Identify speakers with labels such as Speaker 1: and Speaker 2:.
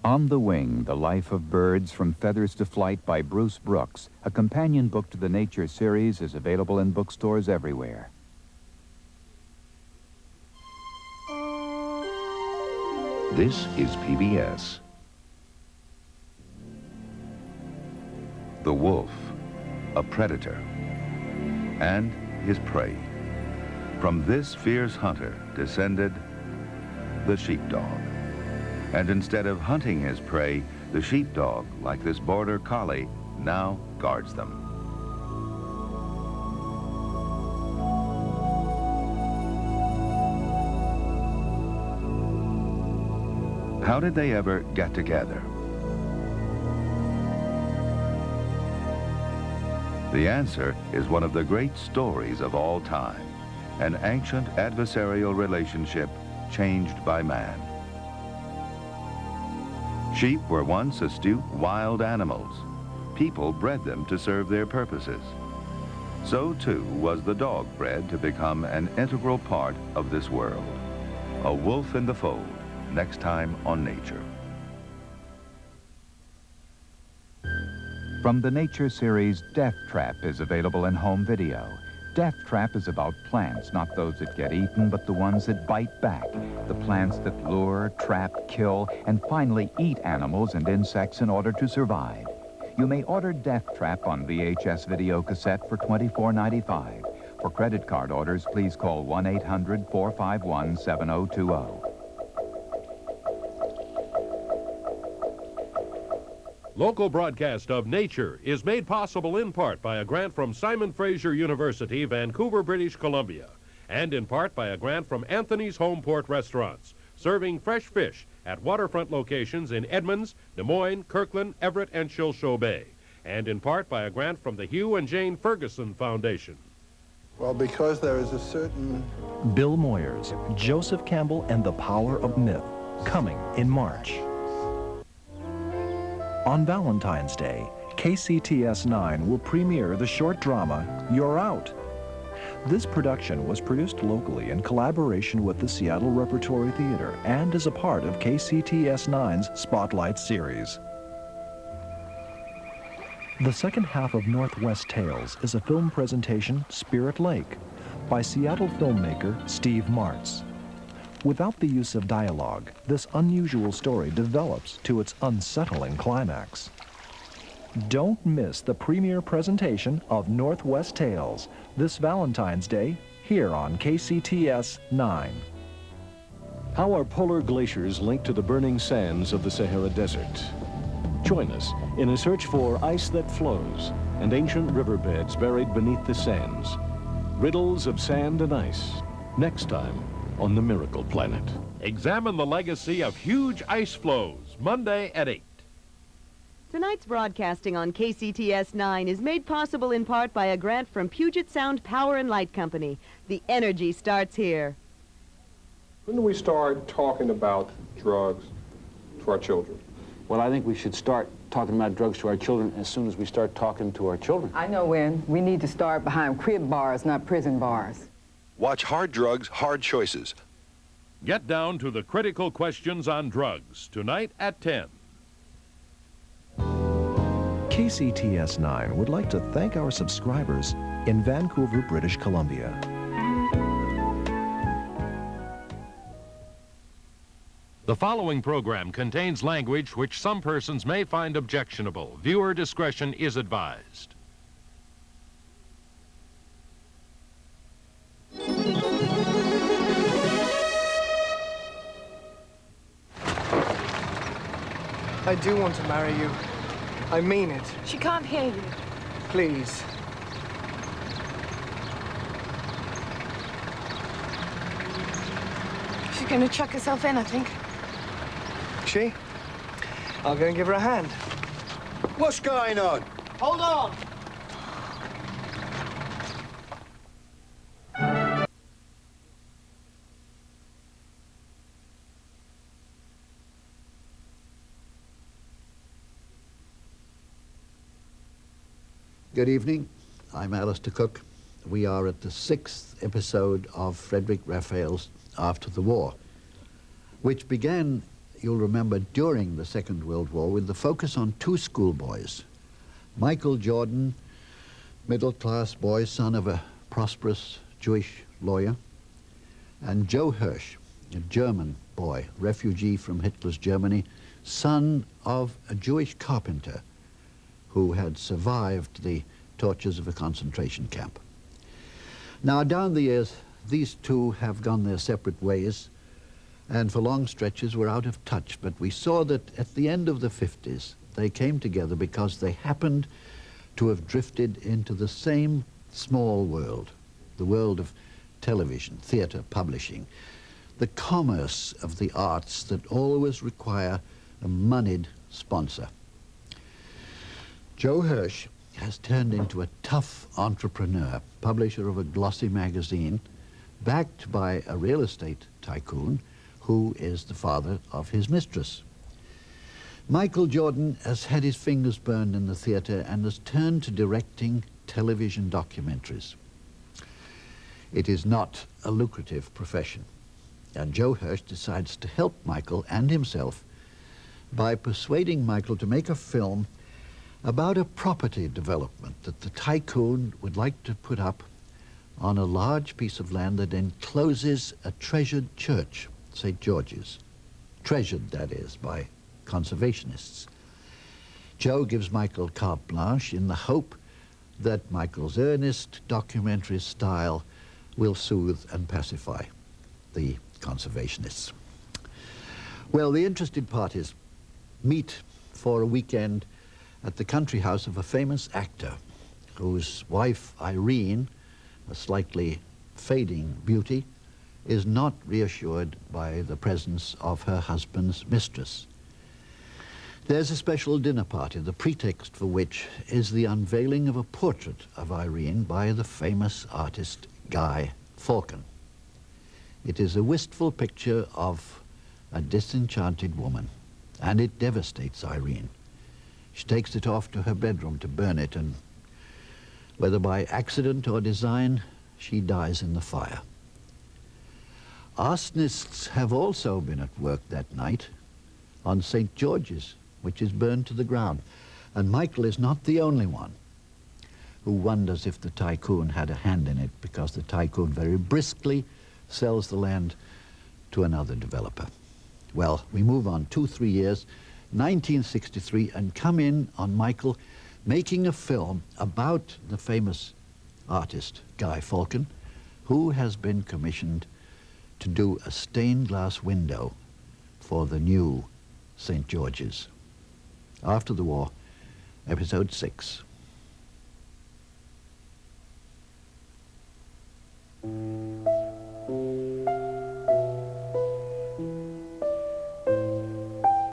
Speaker 1: On the Wing, The Life of Birds from Feathers to Flight by Bruce Brooks, a companion book to the Nature series, is available in bookstores everywhere.
Speaker 2: This is PBS. The wolf, a predator, and his prey. From this fierce hunter descended the sheepdog. And instead of hunting his prey, the sheepdog, like this border collie, now guards them. How did they ever get together? The answer is one of the great stories of all time, an ancient adversarial relationship changed by man. Sheep were once astute wild animals. People bred them to serve their purposes. So too was the dog bred to become an integral part of this world. A wolf in the fold, next time on Nature.
Speaker 1: From the Nature series, Death Trap is available in home video. Death Trap is about plants, not those that get eaten, but the ones that bite back. The plants that lure, trap, kill, and finally eat animals and insects in order to survive. You may order Death Trap on VHS video cassette for $24.95. For credit card orders, please call 1-800-451-7020.
Speaker 3: Local broadcast of Nature is made possible in part by a grant from Simon Fraser University, Vancouver, British Columbia, and in part by a grant from Anthony's Home Port Restaurants, serving fresh fish at waterfront locations in Edmonds, Des Moines, Kirkland, Everett, and Shilshaw Bay, and in part by a grant from the Hugh and Jane Ferguson Foundation.
Speaker 4: Well, because there is a certain...
Speaker 5: Bill Moyers, Joseph Campbell, and the Power of Myth, coming in March. On Valentine's Day, KCTS-9 will premiere the short drama, You're Out. This production was produced locally in collaboration with the Seattle Repertory Theater and is a part of KCTS-9's Spotlight series. The second half of Northwest Tales is a film presentation, Spirit Lake, by Seattle filmmaker Steve Martz. Without the use of dialogue, this unusual story develops to its unsettling climax. Don't miss the premiere presentation of Northwest Tales this Valentine's Day here on KCTS-9.
Speaker 6: How are polar glaciers linked to the burning sands of the Sahara Desert? Join us in a search for ice that flows and ancient riverbeds buried beneath the sands. Riddles of sand and ice, next time on The Miracle Planet.
Speaker 3: Examine the legacy of huge ice flows, Monday at 8.
Speaker 7: Tonight's broadcasting on KCTS-9 is made possible in part by a grant from Puget Sound Power and Light Company. The energy starts here.
Speaker 8: When do we start talking about drugs to our children?
Speaker 9: Well, I think we should start talking about drugs to our children as soon as we start talking to our children.
Speaker 10: I know when. We need to start behind crib bars, not prison bars.
Speaker 11: Watch Hard Drugs, Hard Choices.
Speaker 3: Get down to the critical questions on drugs, tonight at 10.
Speaker 5: KCTS-9 would like to thank our subscribers in Vancouver, British Columbia.
Speaker 3: The following program contains language which some persons may find objectionable. Viewer discretion is advised.
Speaker 12: I do want to marry you. I mean it.
Speaker 13: She can't hear you.
Speaker 12: Please.
Speaker 13: She's going to chuck herself in, I think.
Speaker 12: She? I'll go and give her a hand.
Speaker 11: What's going on?
Speaker 12: Hold on!
Speaker 14: Good evening. I'm Alistair Cook. We are at the 6th episode of Frederick Raphael's After the War, which began you'll remember, during the Second World War, with the focus on two schoolboys. Michael Jordan, middle-class boy, son of a prosperous Jewish lawyer, and Joe Hirsch, a German boy, refugee from Hitler's Germany, son of a Jewish carpenter who had survived the tortures of a concentration camp. Now, down the years, these two have gone their separate ways, and for long stretches were out of touch, but we saw that at the end of the 50s, they came together because they happened to have drifted into the same small world, the world of television, theater, publishing, the commerce of the arts that always require a moneyed sponsor. Joe Hirsch has turned into a tough entrepreneur, publisher of a glossy magazine, backed by a real estate tycoon who is the father of his mistress. Michael Jordan has had his fingers burned in the theater and has turned to directing television documentaries. It is not a lucrative profession, and Joe Hirsch decides to help Michael and himself by persuading Michael to make a film about a property development that the tycoon would like to put up on a large piece of land that encloses a treasured church, St. George's. Treasured, that is, by conservationists. Joe gives Michael carte blanche in the hope that Michael's earnest documentary style will soothe and pacify the conservationists. Well, the interested parties meet for a weekend at the country house of a famous actor whose wife, Irene, a slightly fading beauty, is not reassured by the presence of her husband's mistress. There's a special dinner party, the pretext for which is the unveiling of a portrait of Irene by the famous artist Guy Falcon. It is a wistful picture of a disenchanted woman, and it devastates Irene. She takes it off to her bedroom to burn it, and whether by accident or design, she dies in the fire. Arsonists have also been at work that night on St. George's, which is burned to the ground. And Michael is not the only one who wonders if the tycoon had a hand in it, because the tycoon very briskly sells the land to another developer. Well, we move on 2-3 years, 1963, and come in on Michael making a film about the famous artist Guy Falcon, who has been commissioned to do a stained glass window for the new St. George's. After the war, episode 6.